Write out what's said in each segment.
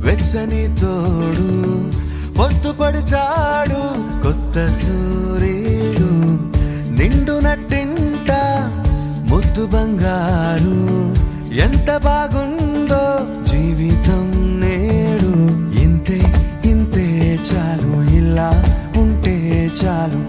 వెచ్చని తోడు పొద్దుపడిచాడు కొత్త సూర్యుడు నిండు నట్టింట ముద్దు బంగారు ఎంత బాగుందో జీవితం నేడు ఇంతే ఇంతే చాలు ఇలా ఉంటే చాలు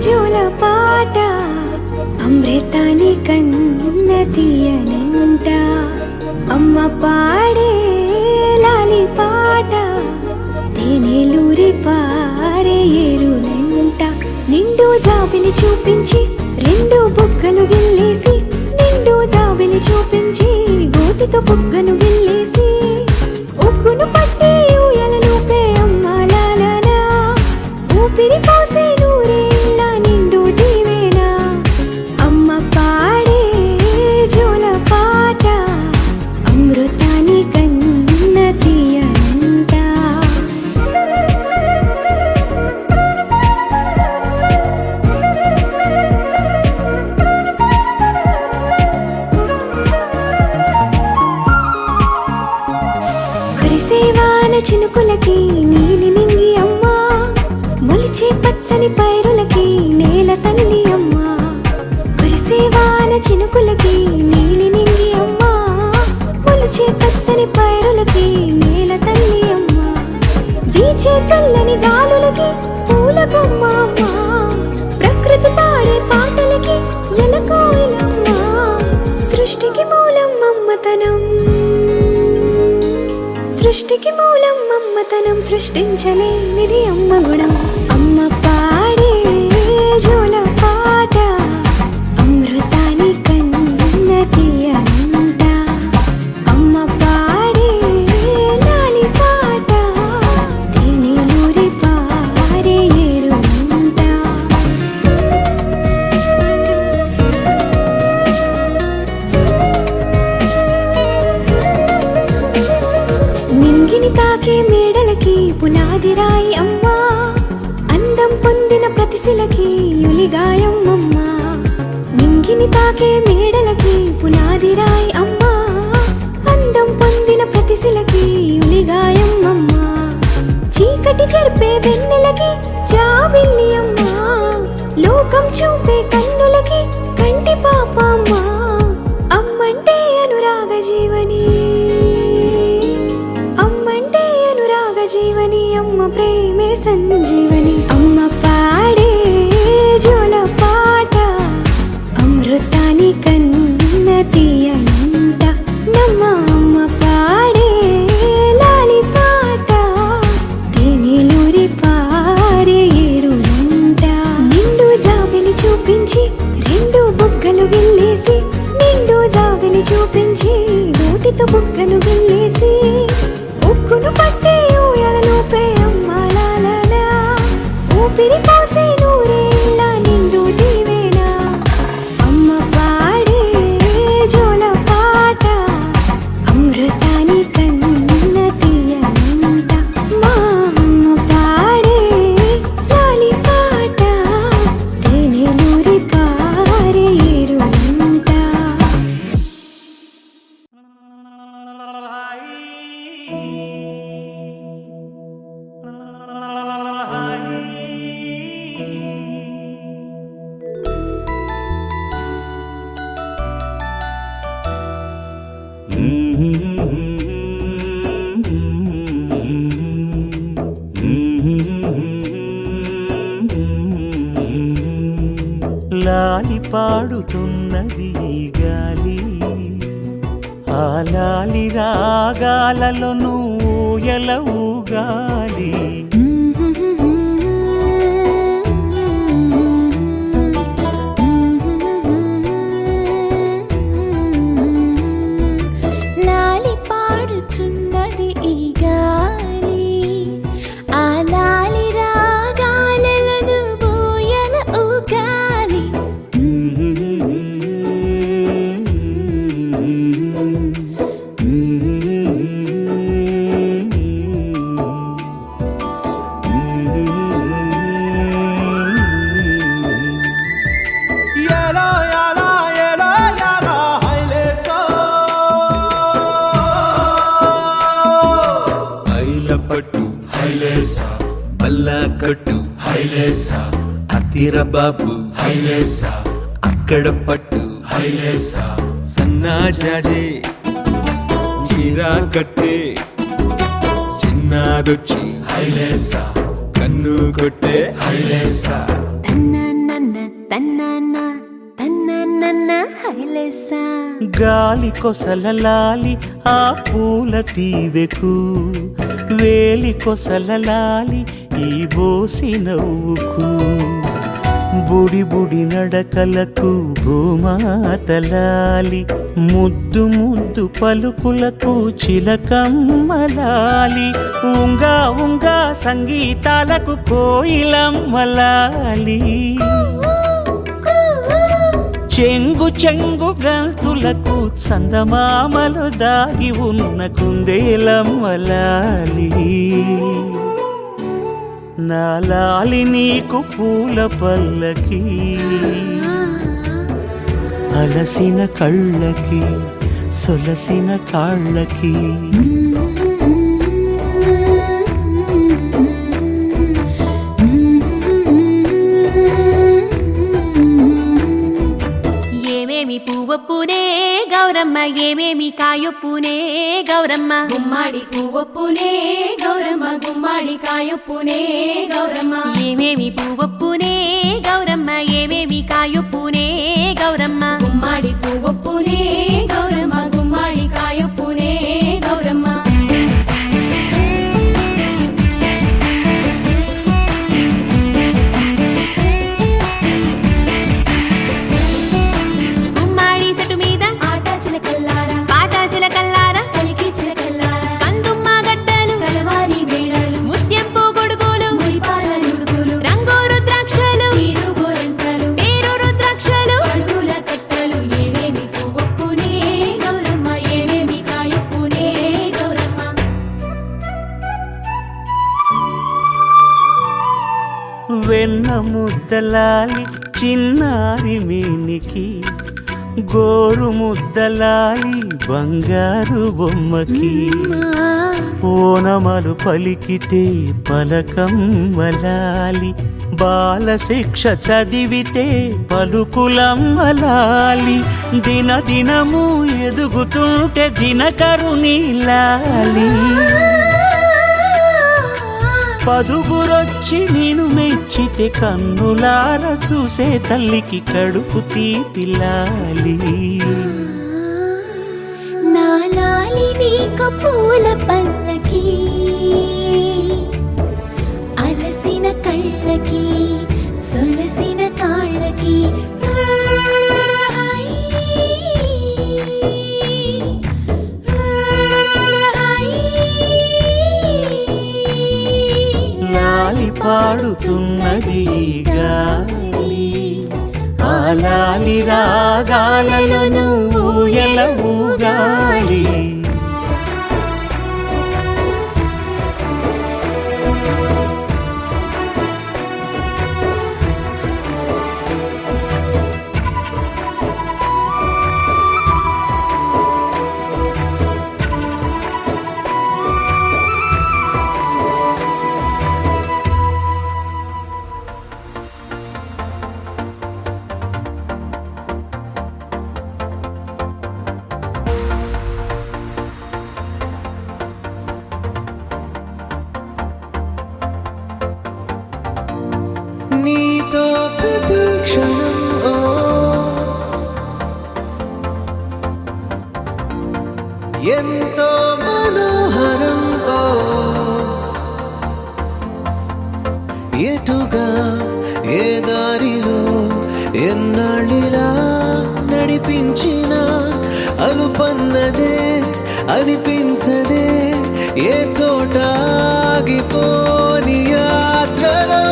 జోల పాట అమృతాని కన్న తీయనంట అమ్మ పాడే లాలి పాట తేనెలూరి పారే ఏరులంట నిండు జాబిలి చూపించి రెండు బుగ్గలు గిల్లేసి నిండు జాబిలి చూపించి గోటితో బుగ్గను గిల్లేసి ఉగ్గును పట్టి ఊయలలోపే అమ్మ లాలనా ఊపిరి పోసే నూరేళ్ళ నిండు దీవేనా అమ్మ పాడే జోల పాట అమృతాని కన్న తీయంట కురిసేవాన చినుకులకి నీలి నింగి అమ్మ మొలిచే పచ్చని పైరులకి నేల తల్లి అమ్మ కురిసేవాన చినుకులకి నీలి నింగి అమ్మ మొలిచే పచ్చని పైరులకి నేల తల్లి అమ్మ వీచే చల్లని గాలులకి పూల బొమ్మ అమ్మ ప్రకృతి పాడే పాటలకి ఎలకోయిలమ్మ సృష్టికి మూలం మమ్మతనం సృష్టికి మూలం మమ్మతనం సృష్టించలేనిది అమ్మ గుణం అమ్మ పాడే జోల పాట అమృతాని కన్న తీయనంట అమ్మ పాడే లాలి పాట తేనెలూరి పారే ఏరులంట నింగిని తాకే మేడలకి పునాది రాయి అమ్మా అందం పొందిన ప్రతిశిలకి యులిగాయం అమ్మా నింగిని తాకే మేడలకి పునాది రాయి అమ్మా అందం పొందిన ప్రతిశిలకి యులిగాయం అమ్మా చీకటి చెరిపే వెన్నెలకి జాబిల్లి అమ్మా లోకం చూపే కన్నులకి కంటి పాప అమ్మా అమ్మంటే అనురాగ జీవని అమ్మంటే అనురాగ జీవని అమ్మ ప్రేమే సంజీవని అమ్మ పాడే జోల పాట అమృతాని కన్న తీయనంట నమ్మ అమ్మ పాడే లాలి పాట తేనెలూరి పారే ఏరులంట నిండు జాబిలి చూపించి రెండు బుగ్గలు గిల్లేసి నిండు జాబిలి చూపించి నోటితో బుగ్గను గిల్లేసి ఉక్కును పట్టి ఊయలలోపే అమ్మ లాలనా ఊపిరి పోసే నూరేళ్ళ నిండు దీవేనా అమ్మ పాడే జోల పాట అమృతాని కన్న తీయనంట మా అమ్మ పాడే లాలి పాట తేనెలూరి పారే ఏరులంట లాలి పాడుతున్నది ఈ గాలి ఆ లాలి రాగాలలో నువ్వు ఎలా ఊగాలి లాలి పాడుచున్నది ఈ గాలి ఆ లాలి రాగాలను బోయన ఊగాలి బల్లా కట్టు హైలేసా అతిర బాబు హైలేసా అక్కడ పట్టు హైలేసా సన్నా జాజే చీరా కట్టే చిన్నాదొచ్చి హైలేసా కన్ను కొట్టే హైలేసా తన్నాన్న తన్నాన్న హైలేసా. గాలి కొసలలాలి ఆ పూల తీవెకు, వేలి కొసలలాలి ఈ బోసి నవ్వుకు, బుడి బుడి నడకలకు భూమాతలాలి, ముద్దు ముద్దు పలుకులకు చిలకమ్మలాలి, ఉంగా ఉంగా సంగీతాలకు కోయిలమ్మలాలి, చెంగు చెంగు గంతులకు చందమామలు దాగి ఉన్న కుందేలమ్మలాలి. నాలాలి నీకు పూల పల్లకి, అలసిన కళ్ళకి సొలసిన కాళ్ళకి. ఏమేమి పువ్వొప్పునే గౌరమ్మ, ఏమేమి కాయొప్పునే గౌరమ్మ, గుమ్మాడి పువ్వొప్పునే గౌరమ్మ, గుమ్మాడి కాయొప్పునే గౌరమ్మ. ఏమేమి పువ్వొప్పునే గౌరమ్మ, ఏమేమి కాయొప్పునే గౌరమ్మ, గుమ్మాడి పువ్వొప్పునే గౌరమ్మ, గుమ్మాడి కాయొప్పునే గౌరమ్మ. గుమ్మాడి సెట్టు మీద ఆట చిలకల్లారా, పాట చిలకల్లారా, కలికి చిలకల్లారా, కందుమ్మ గడ్డలు, కలవారి మేడలు, ముత్యంపు గొడుగులు, మురిపాల నుడుగులు, రంగు రుద్రాక్షలు, తీరు గోరంటలు, పేరు రుద్రాక్షలు, అడుగుల కట్టలు. ఏమేమి పువ్వొప్పునే గౌరమ్మ, ఏమేమి కాయొప్పునే గౌరమ్మ. వెన్న ముద్దలాలి చిన్నారి మేనికి, గోరు ముద్దలాలి బంగారు బొమ్మకి, ఓనమలు పలికితే పలకమ్మలాలి, బాల శిక్ష చదివితే పలుకులమ్మలాలి, దిన దినము ఎదుగుతుంటే దినకరుని లాలి, పదుగురొచ్చి నేను మెచ్చితే కన్నులార చూసే తల్లికి కడుపు తీపిలాలి. నాలాలి నీకు పూల పల్లకి, అలసిన కళ్ళకి సొలసిన కాళ్ళకి. లాలి పాడుతున్నది గాలి, ఆ లాలి రాగాలలో నువ్వు ఎలా ఊగాలి. నీతో ప్రతి క్షణం ఎంతో మనోహరం ఎటుగా ఏ దారిలో ఎన్నాళ్ళిలా నడిపించిన అలుపన్నదే అనిపించదే ఏ చోట ఆగిపోని యాత్రలో.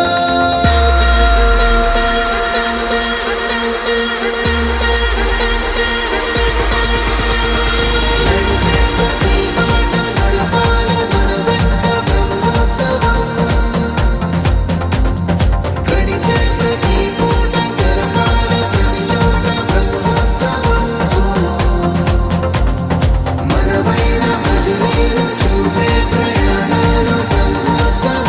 మనవైన భజనలు చూపే ప్రయాణాలు బ్రహ్మోత్సవం.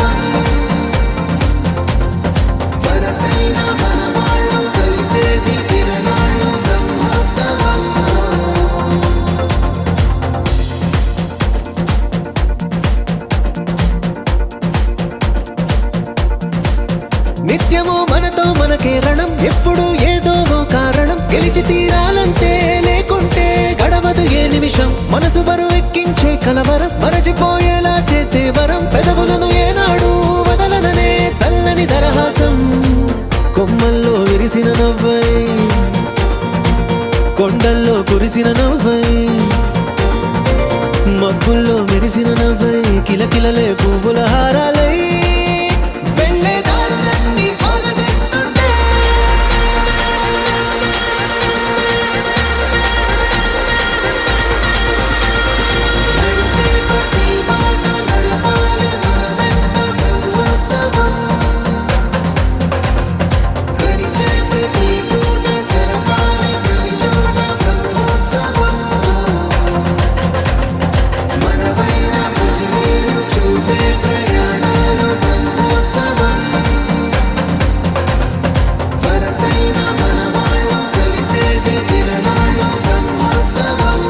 రణం ఎప్పుడు ఏదో ఓ కారణం గెలిచి తీరాలంటే లేకుంటే గడవదు ఏ నిమిషం మనసు బరువు ఎక్కించే కలవరం మరచిపోయేలా చేసే వరం పెదవులను ఏనాడు వదలననే చల్లని దరహాసం కొమ్మల్లో విరిసిన నవ్వై కొండల్లో కురిసిన నవ్వై మబ్బుల్లో మెరిసిన నవ్వై కిలకిలలే పువ్వుల హారాలై వెళ్ళే దారులన్నీ స్వాగతిస్తుంటే నడిచే ప్రతి మాట నడపాలి మన వెంట బ్రహ్మోత్సవం గడిచే ప్రతి పూట జరపాలి ప్రతి చోట బ్రహ్మోత్సవం మనవైన భజనీలు చూపే ప్రయాణాలు బ్రహ్మోత్సవం వరసైన మనవాళ్ళు కలిసేటి తిరణాలు బ్రహ్మోత్సవం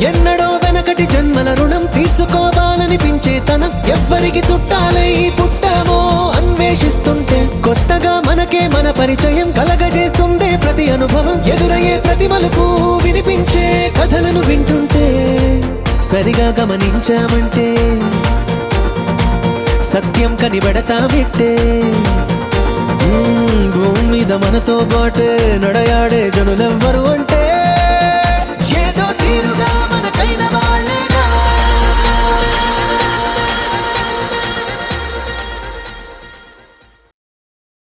ఎన్నడో వెనకటి జన్మల రుణం తీర్చుకోవాలనిపించే తనం ఎవ్వరికి చుట్టాలై పుట్టామో అన్వేషిస్తుంటే కొత్తగా మనకే మన పరిచయం కలగజేస్తుందే ప్రతి అనుభవం ఎదురయ్యే ప్రతి మలుపు వినిపించే కథలను వింటుంటే సరిగా గమనించామంటే సత్యం కనిపెడతామిట్టే భూమి మీద మనతో పాటే నడయాడే జనులెవ్వరు అంటే